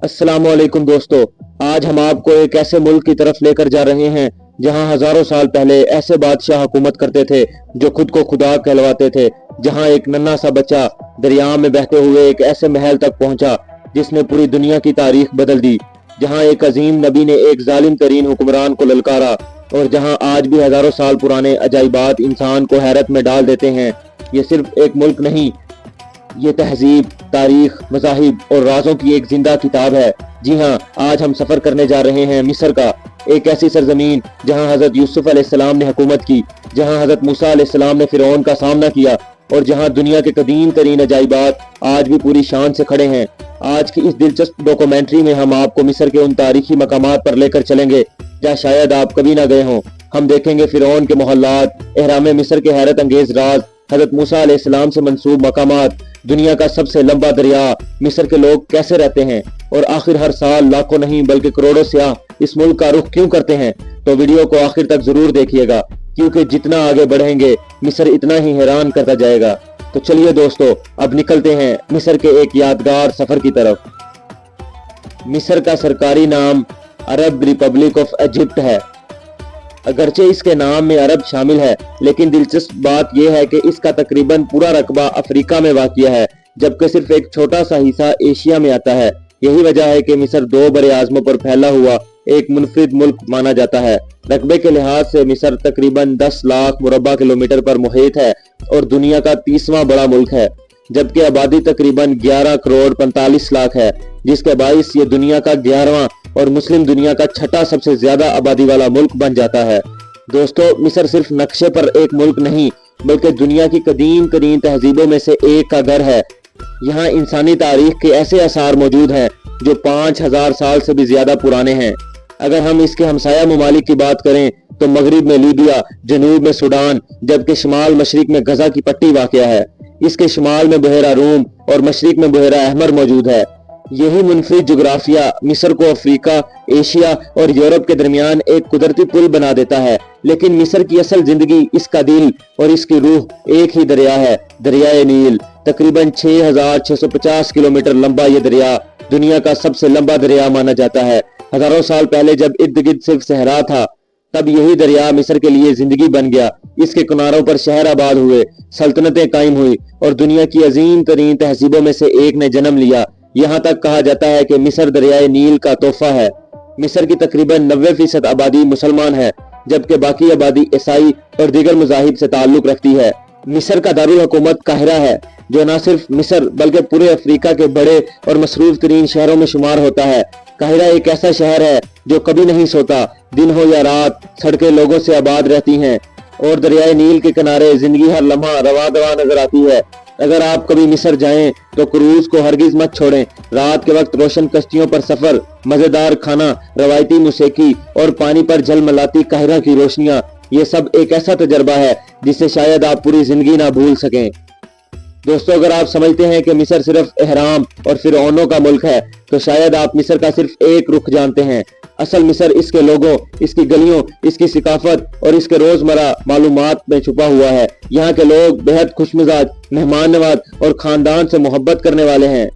अस्सलाम वालेकुम दोस्तों। आज हम आपको एक ऐसे मुल्क की तरफ लेकर जा रहे हैं जहां हजारों साल पहले ऐसे बादशाह हुकूमत करते थे जो खुद को खुदा कहलवाते थे। जहां एक नन्हा सा बच्चा दरिया में बहते हुए एक ऐसे महल तक पहुंचा जिसने पूरी दुनिया की तारीख बदल दी। जहां एक अजीम नबी ने एक जालिम तरीन हुक्मरान को ललकारा और जहां आज भी हजारों साल पुराने अजाइबात इंसान को हैरत में डाल देते हैं। ये सिर्फ एक मुल्क नहीं, ये तहजीब, तारीख, मज़ाहिब और राजों की एक जिंदा किताब है। जी हाँ, आज हम सफ़र करने जा रहे हैं मिस्र का, एक ऐसी सरजमीन जहाँ हज़रत यूसुफ अलैहिस्सलाम ने हुकूमत की, जहाँ हज़रत मूसा अलैहिस्सलाम ने फ़िरौन का सामना किया और जहाँ दुनिया के कदीम तरीन अजाइबात आज भी पूरी शान से खड़े हैं। आज की इस दिलचस्प डॉक्यूमेंट्री में हम आपको मिस्र के उन तारीखी मकामात पर लेकर चलेंगे जहाँ शायद आप कभी ना गए हों। हम देखेंगे फ़िरौन के मोहल्लात, एहराम मिस्र के हैरत अंगेज राज, हज़रत मूसा अलैहिस्सलाम से मंसूब मकामात, दुनिया का सबसे लंबा दरिया, मिस्र के लोग कैसे रहते हैं और आखिर हर साल लाखों नहीं बल्कि करोड़ों सयाह इस मुल्क का रुख क्यों करते हैं। तो वीडियो को आखिर तक जरूर देखिएगा क्योंकि जितना आगे बढ़ेंगे मिस्र इतना ही हैरान करता जाएगा। तो चलिए दोस्तों, अब निकलते हैं मिस्र के एक यादगार सफर की तरफ। मिस्र का सरकारी नाम अरब रिपब्लिक ऑफ इजिप्ट है। अगरचे इसके नाम में अरब शामिल है, लेकिन दिलचस्प बात यह है कि इसका तकरीबन पूरा रकबा अफ्रीका में वाक़िया है, जबकि सिर्फ एक छोटा सा हिस्सा एशिया में आता है। यही वजह है कि मिस्र दो बड़े आज़मों पर फैला हुआ एक मुनफरिद मुल्क माना जाता है। रकबे के लिहाज से मिस्र तकरीबन 10 लाख मुरब्बा किलोमीटर पर मुहित है और दुनिया का 30वां बड़ा मुल्क है, जबकि आबादी तकरीबन 11 करोड़ 45 लाख है, जिसके बाइस ये दुनिया का 11वां और मुस्लिम दुनिया का छठा सबसे ज्यादा आबादी वाला मुल्क बन जाता है। दोस्तों, मिस्र सिर्फ नक्शे पर एक मुल्क नहीं बल्कि दुनिया की कदीम तरीन तहजीबों में से एक का घर है। यहाँ इंसानी तारीख के ऐसे आसार मौजूद हैं जो 5000 साल से भी ज्यादा पुराने हैं। अगर हम इसके हमसाया ममालिक की बात करें तो मगरिब में लीबिया, जनूब में सूडान, जबकि शुमाल मशरिक में गजा की पट्टी वाक़या है। इसके शुमाल में बहेरा रूम और मशरिक में बहेरा अहमर मौजूद है। यही मुनफरिद जोग्राफिया मिस्र को अफ्रीका, एशिया और यूरोप के दरमियान एक कुदरती पुल बना देता है। लेकिन मिस्र की असल जिंदगी, इसका दिल और इसकी रूह एक ही दरिया है, दरियाए नील। तकरीबन 6650 किलोमीटर लंबा ये दरिया दुनिया का सबसे लंबा दरिया माना जाता है। हजारों साल पहले जब इर्द गिर्द सिर्फ सहरा था, तब यही दरिया मिस्र के लिए जिंदगी बन गया। इसके किनारों पर शहर आबाद हुए, सल्तनतें कायम हुई और दुनिया की अजीम तरीन तहजीबों में से एक ने जन्म लिया। यहाँ तक कहा जाता है कि मिस्र दरियाए नील का तोहफा है। मिस्र की तकरीबन 90% आबादी मुसलमान है, जबकि बाकी आबादी ईसाई और दीगर मज़ाहिब से ताल्लुक रखती है। मिस्र का दारुल हुकूमत काहिरा है, जो न सिर्फ मिस्र बल्कि पूरे अफ्रीका के बड़े और मसरूफ तरीन शहरों में शुमार होता है। काहिरा एक ऐसा शहर है जो कभी नहीं सोता, दिन हो या रात सड़कें लोगों से आबाद रहती हैं और दरियाए नील के किनारे जिंदगी हर लम्हा रवा दवा नजर आती है। अगर आप कभी मिस्र जाएं तो क्रूज को हरगिज मत छोड़ें। रात के वक्त रोशन कश्तियों पर सफर, मजेदार खाना, रवायती मूसीकी और पानी पर झलमलाती काहिरा की रोशनियां, ये सब एक ऐसा तजर्बा है जिसे शायद आप पूरी जिंदगी ना भूल सकें। दोस्तों, अगर आप समझते हैं कि मिस्र सिर्फ एहराम और फिरौनों का मुल्क है तो शायद आप मिस्र का सिर्फ एक रुख जानते हैं। असल मिस्र इसके लोगों, इसकी गलियों, इसकी सिकाफत और इसके रोजमर्रा मालूमात में छुपा हुआ है। यहाँ के लोग बेहद खुशमिजाज, मेहमान नवाज और खानदान से मोहब्बत करने वाले हैं।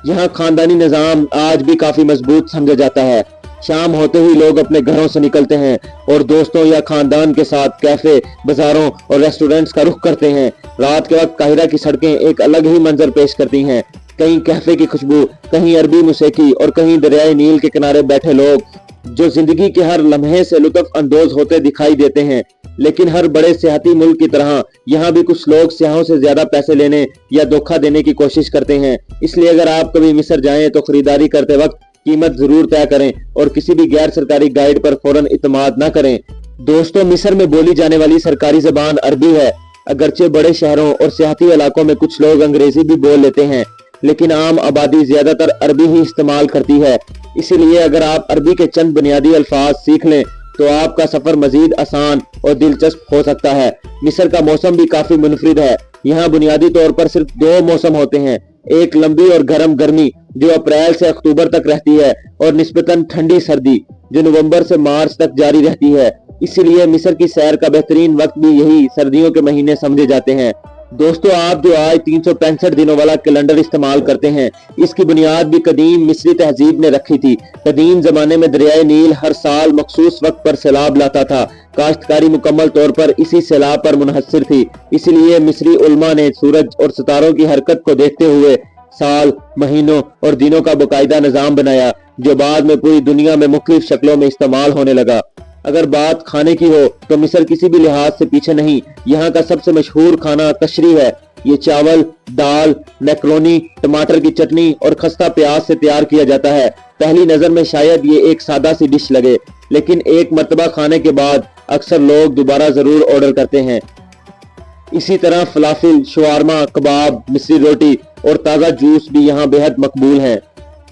यहाँ खानदानी निज़ाम आज भी काफी मजबूत समझा जाता है। शाम होते ही लोग अपने घरों से निकलते हैं और दोस्तों या खानदान के साथ कैफे, बाजारों और रेस्टोरेंट्स का रुख करते हैं। रात के वक्त काहिरा की सड़कें एक अलग ही मंजर पेश करती हैं। कहीं कैफे की खुशबू, कहीं अरबी मूसीकी और कहीं दरियाए नील के किनारे बैठे लोग जो जिंदगी के हर लम्हे से लुत्फ अंदोज होते दिखाई देते हैं। लेकिन हर बड़े सियाती मुल्क की तरह यहाँ भी कुछ लोग सियाहों से ज्यादा पैसे लेने या धोखा देने की कोशिश करते हैं। इसलिए अगर आप कभी मिस्र जाएं तो खरीदारी करते वक्त कीमत जरूर तय करें और किसी भी गैर सरकारी गाइड पर फौरन इत्मीनान न करें। दोस्तों, मिस्र में बोली जाने वाली सरकारी जबान अरबी है। अगरचे बड़े शहरों और सियाती इलाकों में कुछ लोग अंग्रेजी भी बोल लेते हैं, लेकिन आम आबादी ज्यादातर अरबी ही इस्तेमाल करती है। इसीलिए अगर आप अरबी के चंद बुनियादी अल्फाज सीख लें तो आपका सफर मजीद आसान और दिलचस्प हो सकता है। मिस्र का मौसम भी काफी मुनफरिद है। यहाँ बुनियादी तौर पर सिर्फ 2 मौसम होते हैं, एक लंबी और गर्म गर्मी जो अप्रैल से अक्टूबर तक रहती है और निस्बतन ठंडी सर्दी जो नवंबर से मार्च तक जारी रहती है। इसीलिए मिस्र की सैर का बेहतरीन वक्त भी यही सर्दियों के महीने समझे जाते हैं। दोस्तों, आप जो आज 365 दिनों वाला कैलेंडर इस्तेमाल करते हैं, इसकी बुनियाद भी कदीम मिस्री तहजीब ने रखी थी। कदीम जमाने में दरियाए नील हर साल मखसूस वक्त पर सैलाब लाता था। काश्तकारी मुकम्मल तौर पर इसी सैलाब पर मुनहसर थी। इसलिए मिस्री उलमा ने सूरज और सितारों की हरकत को देखते हुए साल, महीनों और दिनों का बाकायदा निजाम बनाया, जो बाद में पूरी दुनिया में मुख्तलिफ शक्लों में इस्तेमाल होने लगा। अगर बात खाने की हो तो मिस्र किसी भी लिहाज से पीछे नहीं। यहाँ का सबसे मशहूर खाना कशरी है। ये चावल, दाल, मैक्रोनी, टमाटर की चटनी और खस्ता प्याज से तैयार किया जाता है। पहली नजर में शायद ये एक सादा सी डिश लगे, लेकिन एक मर्तबा खाने के बाद अक्सर लोग दोबारा जरूर ऑर्डर करते हैं। इसी तरह फलाफिल, शवारमा, कबाब, मिस्री रोटी और ताज़ा जूस भी यहाँ बेहद मकबूल हैं।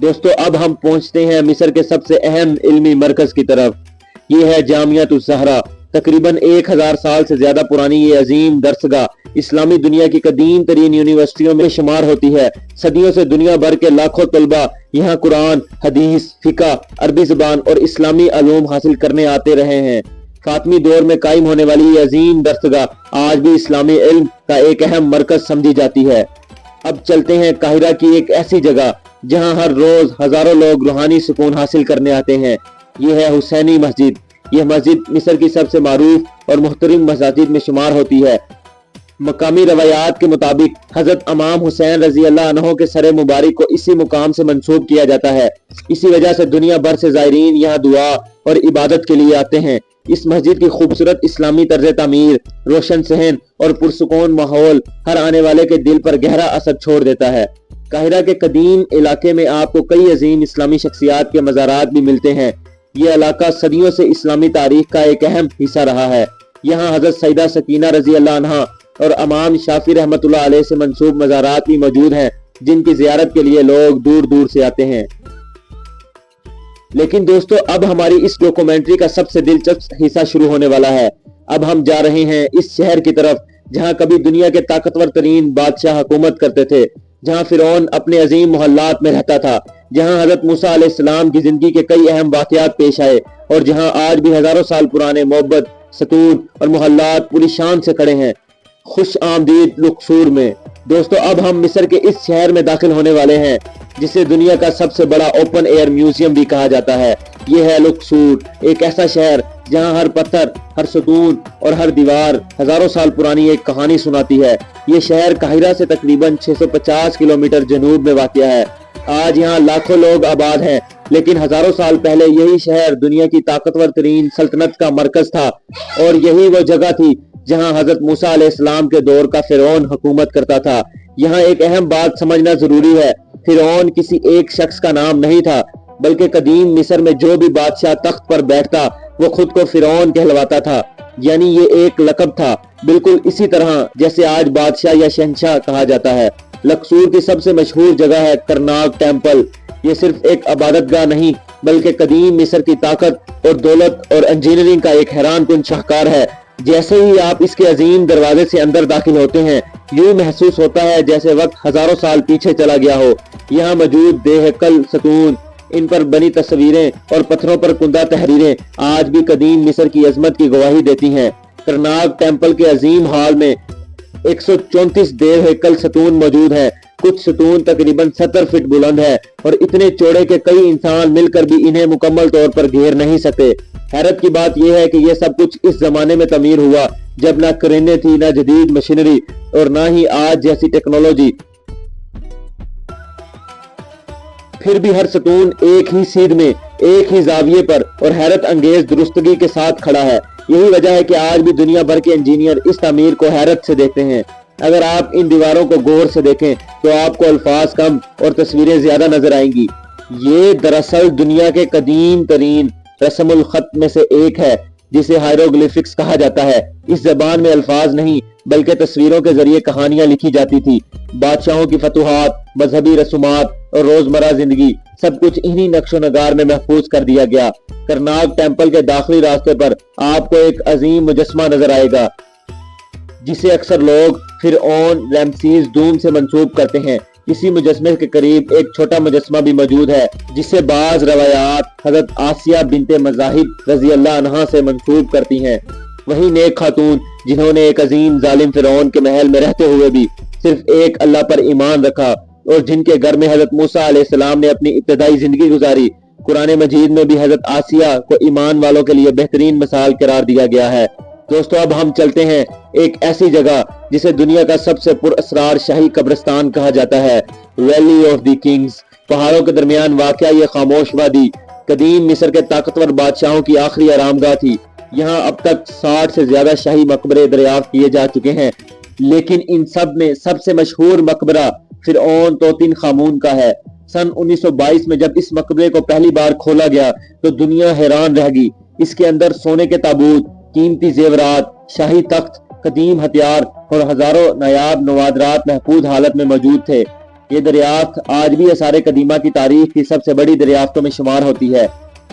दोस्तों, अब हम पहुँचते हैं मिस्र के सबसे अहम इल्मी मरकज की तरफ। ये है जामियात उस ज़हरा। तकरीबन 1000 साल से ज्यादा पुरानी ये अजीम दरसगाह इस्लामी दुनिया की कदीम तरीन यूनिवर्सिटियों में शुमार होती है। सदियों से दुनिया भर के लाखों तलबा यहाँ कुरान, हदीस, फिका, अरबी जुबान और इस्लामी अलूम हासिल करने आते रहे हैं। फातमी दौर में कायम होने वाली ये अजीम दरसगाह आज भी इस्लामी इल्म का एक अहम मरकज समझी जाती है। अब चलते हैं काहिरा की एक ऐसी जगह जहाँ हर रोज हजारों लोग रूहानी सुकून हासिल करने आते हैं। ये है हुसैनी मस्जिद। यह मस्जिद मिस्र की सबसे मारूफ और मुहतरम मसाजिद में शुमार होती है। मकामी रवायात के मुताबिक हजरत इमाम हुसैन रजी अल्लाह अन्हो के सरे मुबारक को इसी मुकाम से मंसूब किया जाता है। इसी वजह से दुनिया भर से ज़ायरीन यहाँ दुआ और इबादत के लिए आते हैं। इस मस्जिद की खूबसूरत इस्लामी तर्ज तामीर, रोशन सहन और पुरसुकून माहौल हर आने वाले के दिल पर गहरा असर छोड़ देता है। काहिरा के कदीम इलाके में आपको कई अजीम इस्लामी शख्सियात के मज़ारात भी मिलते हैं। ये इलाका सदियों से इस्लामी तारीख का एक अहम हिस्सा रहा है। यहाँ हजरत सईदा सकीना रजी अल्लाह अन्हा और इमाम शाफी रहमतुल्लाह अलैह से मंसूब मज़ारात भी मौजूद हैं, जिनकी ज़ियारत के लिए लोग दूर दूर से आते हैं। लेकिन दोस्तों, अब हमारी इस डॉक्यूमेंट्री का सबसे दिलचस्प हिस्सा शुरू होने वाला है। अब हम जा रहे हैं इस शहर की तरफ जहाँ कभी दुनिया के ताकतवर तरीन बादशाह हुकूमत करते थे, जहाँ फिरौन अपने अजीम मोहल्लात में रहता था, जहाँ हजरत मूसा अलैहिस्सलाम की जिंदगी के कई अहम वाक़यात पेश आए और जहाँ आज भी हजारों साल पुराने मोहब्बत, सतून और मोहल्लात पूरी शान से खड़े हैं। खुश आमदीद लुक्सूर में। दोस्तों, अब हम मिस्र के इस शहर में दाखिल होने वाले हैं जिसे दुनिया का सबसे बड़ा ओपन एयर म्यूजियम भी कहा जाता है। ये है लुक्सूर, एक ऐसा शहर जहाँ हर पत्थर, हर सतून और हर दीवार हजारों साल पुरानी एक कहानी सुनाती है। ये शहर काहिरा से तकरीबन 650 किलोमीटर जनूब में वाक़या है। आज यहाँ लाखों लोग आबाद हैं, लेकिन हजारों साल पहले यही शहर दुनिया की ताकतवर तरीन सल्तनत का मरकज था और यही वो जगह थी जहाँ हजरत मूसा अलैहिस्सलाम के दौर का फिरौन हुकूमत करता था। यहाँ एक अहम बात समझना जरूरी है। फिरौन किसी एक शख्स का नाम नहीं था, बल्कि कदीम मिस्र में जो भी बादशाह तख्त पर बैठता वो खुद को फिरौन कहलवाता था, यानी ये एक लक़ब था, बिल्कुल इसी तरह जैसे आज बादशाह या शहंशाह कहा जाता है। लक्सूर की सबसे मशहूर जगह है करनाक टेम्पल। ये सिर्फ एक इबादतगाह नहीं, बल्कि कदीम मिस्र की ताकत और दौलत और इंजीनियरिंग का एक हैरान कुन शाहकार है। जैसे ही आप इसके अजीम दरवाजे से अंदर दाखिल होते हैं, यूं महसूस होता है जैसे वक्त हजारों साल पीछे चला गया हो। यहाँ मौजूद देहकल, सतून, इन पर बनी तस्वीरें और पत्थरों पर कुंदा तहरीरें आज भी कदीम मिस्र की अजमत की गवाही देती हैं। करनाक टेम्पल के अजीम हॉल में 134 देव हेकल सतून मौजूद है। कुछ सतून तकरीबन 70 फीट बुलंद है और इतने चौड़े के कई इंसान मिलकर भी इन्हें मुकम्मल तौर पर घेर नहीं सकते। हैरत की बात यह है कि यह सब कुछ इस जमाने में तमीर हुआ जब ना क्रेनें थी, ना जदीद मशीनरी और ना ही आज जैसी टेक्नोलॉजी। फिर भी हर सतून एक ही सीध में, एक ही जाविये पर और हैरत अंगेज दुरुस्तगी के साथ खड़ा है। यही वजह है कि आज भी दुनिया भर के इंजीनियर इस तामीर को हैरत से देखते हैं। अगर आप इन दीवारों को गौर से देखें तो आपको अल्फाज कम और तस्वीरें ज्यादा नजर आएंगी। ये दरअसल दुनिया के कदीम तरीन रस्मुल खत में से एक है, जिसे हायरोग्लिफिक्स कहा जाता है। इस जबान में अल्फाज नहीं बल्कि तस्वीरों के जरिए कहानियां लिखी जाती थी। बादशाहों की फतुहात, मजहबी रसूमात और रोजमर्रा जिंदगी सब कुछ इन्हीं नक्शो नगार में महफूज कर दिया गया। करनाक टेम्पल के दाखिली रास्ते पर आपको एक अजीम मुजस्मा नजर आएगा, जिसे अक्सर लोग फिरऔन रमसीस दूम से मंसूब करते हैं। इसी मुजस्मे के करीब एक छोटा मुजस्मा भी मौजूद है, जिसे बाज रवायात हजरत आसिया बिनते मजाहिब रजी अल्लाह अन्हा से मंसूब करती हैं। वही नेक खातून जिन्होंने एक अजीम जालिम फिरौन के महल में रहते हुए भी सिर्फ एक अल्लाह पर ईमान रखा और जिनके घर में हजरत मूसा अलैहिस्सलाम ने अपनी इब्तदाई जिंदगी गुजारी। कुरान मजीद में भी हजरत आसिया को ईमान वालों के लिए बेहतरीन मिसाल करार दिया गया है। दोस्तों अब हम चलते हैं एक ऐसी जगह जिसे दुनिया का सबसे पुरअसरार शाही कब्रिस्तान कहा जाता है, वैली ऑफ द किंग्स। पहाड़ों के दरमियान वाक़या ये खामोश वादी कदीम मिस्र के ताकतवर बादशाहों की आखिरी आरामगाह थी। यहाँ अब तक 60 से ज्यादा शाही मकबरे दरियाफ्त किए जा चुके हैं, लेकिन इन सब में सबसे मशहूर मकबरा फिरौन तोतिन खामून का है। सन 1922 में जब इस मकबरे को पहली बार खोला गया तो दुनिया हैरान रह गई। इसके अंदर सोने के ताबूत, कीमती जेवरात, शाही तख्त, कदीम हथियार और हजारों नायाब नवादरात महफूज हालत में मौजूद थे। ये दरियाफ्त आज भी असारे कदीमा की तारीख की सबसे बड़ी दरियाफ्तों में शुमार होती है।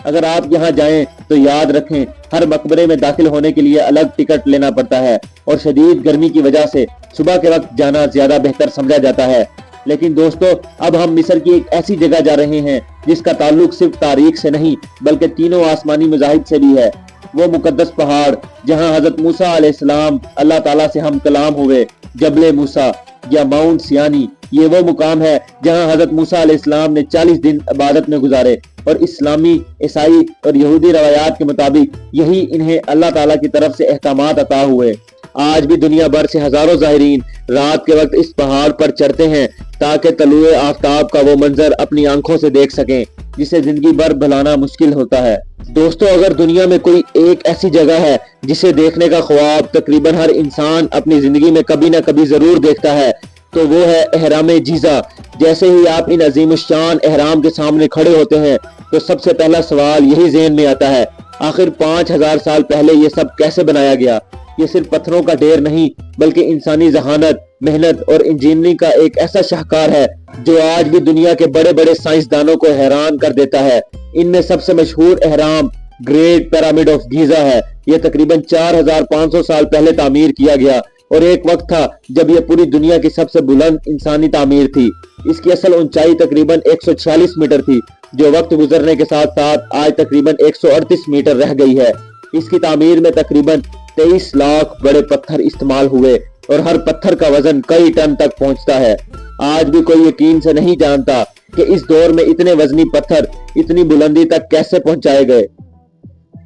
अगर आप यहाँ जाएं तो याद रखें, हर मकबरे में दाखिल होने के लिए अलग टिकट लेना पड़ता है और शदीद गर्मी की वजह से सुबह के वक्त जाना ज्यादा बेहतर समझा जाता है। लेकिन दोस्तों अब हम मिस्र की एक ऐसी जगह जा रहे हैं जिसका ताल्लुक सिर्फ तारीख से नहीं बल्कि तीनों आसमानी मज़ाहिब से भी है। वो मुकद्दस पहाड़ जहाँ हजरत मूसा अलैहिस्सलाम अल्लाह ताला से हम कलाम हुए, जबले मूसा या माउंट सियानी। ये वो मुकाम है जहाँ हजरत मूसा अलैहिस्सलाम ने 40 दिन इबादत में गुजारे और इस्लामी, ईसाई और यहूदी रवायात के मुताबिक यही इन्हें अल्लाह ताला की तरफ से अहकामात अता हुए। आज भी दुनिया भर से हजारों ज़ाहिरीन रात के वक्त इस पहाड़ पर चढ़ते हैं ताकि तलुए आफ्ताब का वो मंजर अपनी आंखों से देख सकें जिसे जिंदगी भर भुलाना मुश्किल होता है। दोस्तों अगर दुनिया में कोई एक ऐसी जगह है जिसे देखने का ख्वाब तकरीबन हर इंसान अपनी जिंदगी में कभी ना कभी जरूर देखता है तो वो है एहराम जीजा। जैसे ही आप इन अजीमुश्शान एहराम के सामने खड़े होते हैं तो सबसे पहला सवाल यही ज़हन में आता है, आखिर 5000 साल पहले ये सब कैसे बनाया गया। ये सिर्फ पत्थरों का ढेर नहीं बल्कि इंसानी जहानत, मेहनत और इंजीनियरिंग का एक ऐसा शाहकार है जो आज भी दुनिया के बड़े बड़े साइंसदानों को हैरान कर देता है। इनमें सबसे मशहूर एहराम ग्रेट पिरामिड ऑफ गीजा है। यह तकरीबन 4500 साल पहले तामीर किया गया और एक वक्त था जब यह पूरी दुनिया की सबसे बुलंद इंसानी तामीर थी। इसकी असल ऊंचाई तकरीबन 146 मीटर थी जो वक्त गुजरने के साथ साथ आज तकरीबन 138 मीटर रह गई है। इसकी तामीर में तकरीबन 23 लाख बड़े पत्थर इस्तेमाल हुए और हर पत्थर का वजन कई टन तक पहुंचता है। आज भी कोई यकीन से नहीं जानता कि इस दौर में इतने वजनी पत्थर इतनी बुलंदी तक कैसे पहुंचाए गए।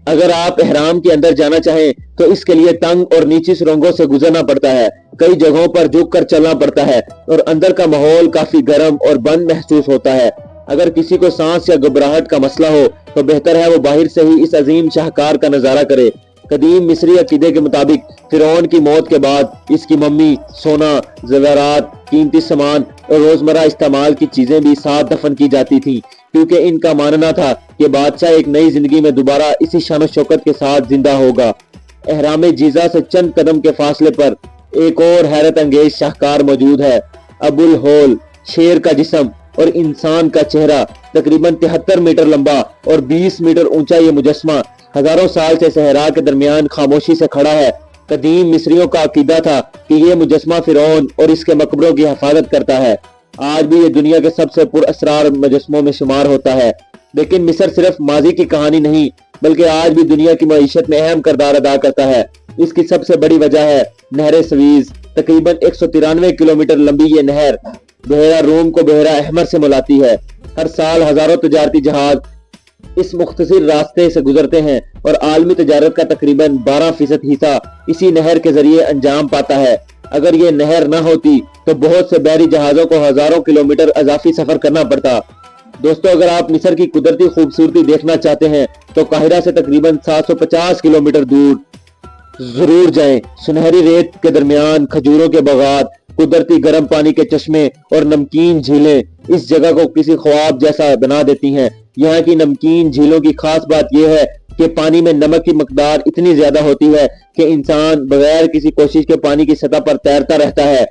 अगर आप एहराम के अंदर जाना चाहें तो इसके लिए तंग और नीची सुरंगों से गुजरना पड़ता है, कई जगहों पर झुक कर चलना पड़ता है और अंदर का माहौल काफी गर्म और बंद महसूस होता है। अगर किसी को सांस या घबराहट का मसला हो तो बेहतर है वो बाहर से ही इस अजीम शाहकार का नजारा करे। कदीम मिस्री अकीदे के मुताबिक फिरौन की मौत के बाद इसकी मम्मी, सोना, ज़ेवरात, कीमती सामान और रोजमर्रा इस्तेमाल की चीजें भी साथ दफन की जाती थी क्योंकि इनका मानना था कि बादशाह एक नई जिंदगी में दोबारा इसी शान शौकत के साथ जिंदा होगा। एहराम जीजा से चंद कदम के फासले पर एक और हैरत अंगेज शाहकार मौजूद है, अबुल होल, शेर का जिस्म और इंसान का चेहरा। तकरीबन 73 मीटर लंबा और 20 मीटर ऊंचा ये मुजस्मा हजारों साल से सहरा के दरमियान खामोशी से खड़ा है। कदीम मिस्रियों का अकीदा था कि ये मुजस्मा फिरौन और इसके मकबरों की हिफाजत करता है। आज भी ये दुनिया के सबसे पुरअसरार मुजस्मों में शुमार होता है। लेकिन मिस्र सिर्फ माजी की कहानी नहीं बल्कि आज भी दुनिया की मईशत में अहम किरदार अदा करता है। इसकी सबसे बड़ी वजह है नहर सवीज। तकरीबन 193 किलोमीटर लंबी ये नहर बहरा रूम को बहरा अहमर से मिलाती है। हर साल हजारों तजारती जहाज इस मुख्तसर रास्ते से गुजरते हैं और आलमी तजारत का तकरीबन 12% हिस्सा इसी नहर के जरिए अंजाम पाता है। अगर ये नहर न होती तो बहुत से बहरी जहाजों को हजारों किलोमीटर अजाफी सफर करना पड़ता। दोस्तों अगर आप मिस्र की कुदरती खूबसूरती देखना चाहते हैं तो काहिरा से तकरीबन 750 किलोमीटर दूर जरूर जाएं। सुनहरी रेत के दरमियान खजूरों के बागात, कुदरती गर्म पानी के चश्मे और नमकीन झीलें इस जगह को किसी ख्वाब जैसा बना देती हैं। यहाँ की नमकीन झीलों की खास बात यह है कि पानी में नमक की मकदार इतनी ज्यादा होती है कि इंसान बगैर किसी कोशिश के पानी की सतह पर तैरता रहता है।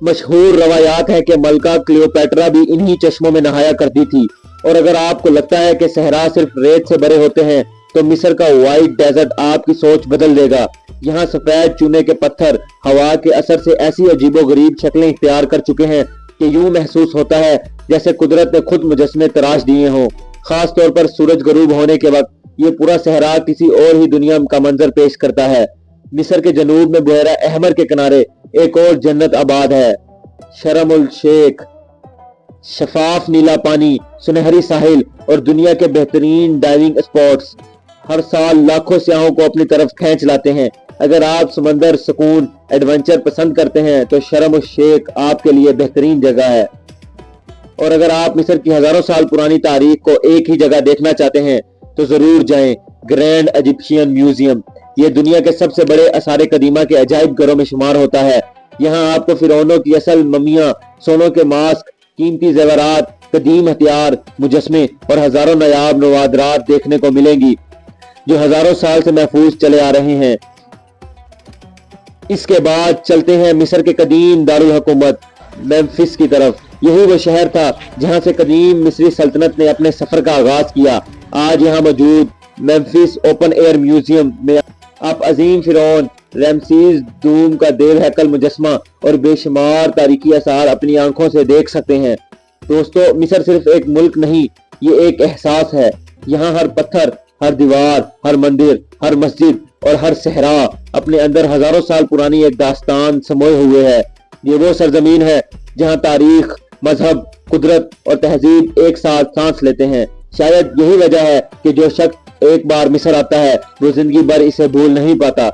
मशहूर रवायात है कि मलका क्लियोपेट्रा भी इन्हीं चश्मों में नहाया करती थी। और अगर आपको लगता है कि सहरा सिर्फ रेत से भरे होते हैं तो मिस्र का व्हाइट डेजर्ट आपकी सोच बदल देगा। यहाँ सफेद चूने के पत्थर हवा के असर से ऐसी अजीबोगरीब शक्लें इख्तियार कर चुके हैं कि यूं महसूस होता है जैसे कुदरत ने खुद मुजस्मे तराश दिए हों। खास तौर पर सूरज गरूब होने के वक्त ये पूरा सहरा किसी और ही दुनिया का मंजर पेश करता है। मिस्र के जनूब में बहरा अहमर के किनारे एक और जन्नत आबाद है, शर्म उल शेख। शफाफ नीला पानी, सुनहरी साहिल और दुनिया के बेहतरीन डाइविंग स्पॉट्स हर साल लाखों सयाहों को अपनी तरफ खींच लाते हैं। अगर आप समंदर, सुकून, एडवेंचर पसंद करते हैं तो शर्म उल शेख आपके लिए बेहतरीन जगह है। और अगर आप मिस्र की हजारों साल पुरानी तारीख को एक ही जगह देखना चाहते हैं तो जरूर जाएं, ग्रैंड इजिप्शियन म्यूजियम। ये दुनिया के सबसे बड़े आसार कदीमा के अजायब घरों में शुमार होता है। यहाँ आपको फिरौनों की असल मम्मियाँ, सोनों के मास्क, कीमती जेवरात, कदीम हथियार, मुजस्मे और हजारों नायाब नवादरात देखने को मिलेंगी जो हजारों साल से महफूज चले आ रहे हैं। इसके बाद चलते हैं मिस्र के कदीम दारुल हुकूमत मेम्फिस की तरफ। यही वो शहर था जहां से कदीम मिस्री सल्तनत ने अपने सफर का आगाज किया। आज यहाँ मौजूद मेम्फिस ओपन एयर म्यूजियम में आप अजीम फिरौन रमसीस दूम का देव हैकल मुजस्मा और बेशुमार तारीखी आसार अपनी आंखों से देख सकते हैं। दोस्तों, मिस्र सिर्फ एक मुल्क नहीं, ये एक एहसास है। यहाँ हर पत्थर, हर दीवार, हर मंदिर, हर मस्जिद और हर सहरा अपने अंदर हजारों साल पुरानी एक दास्तान समोए हुए है। ये वो सरजमीन है जहाँ तारीख, मजहब, कुदरत और तहजीब एक साथ सांस लेते हैं। शायद यही वजह है कि जो शख्स एक बार मिस्र आता है वो जिंदगी भर इसे भूल नहीं पाता।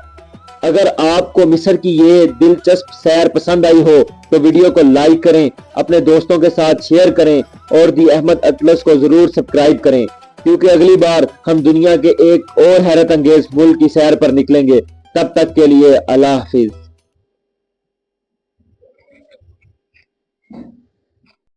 अगर आपको मिस्र की ये दिलचस्प सैर पसंद आई हो तो वीडियो को लाइक करें, अपने दोस्तों के साथ शेयर करें और दी अहमद अटलस को जरूर सब्सक्राइब करें, क्योंकि अगली बार हम दुनिया के एक और हैरत अंगेज मुल्क की सैर पर निकलेंगे। तब तक के लिए अल्लाह हाफिज।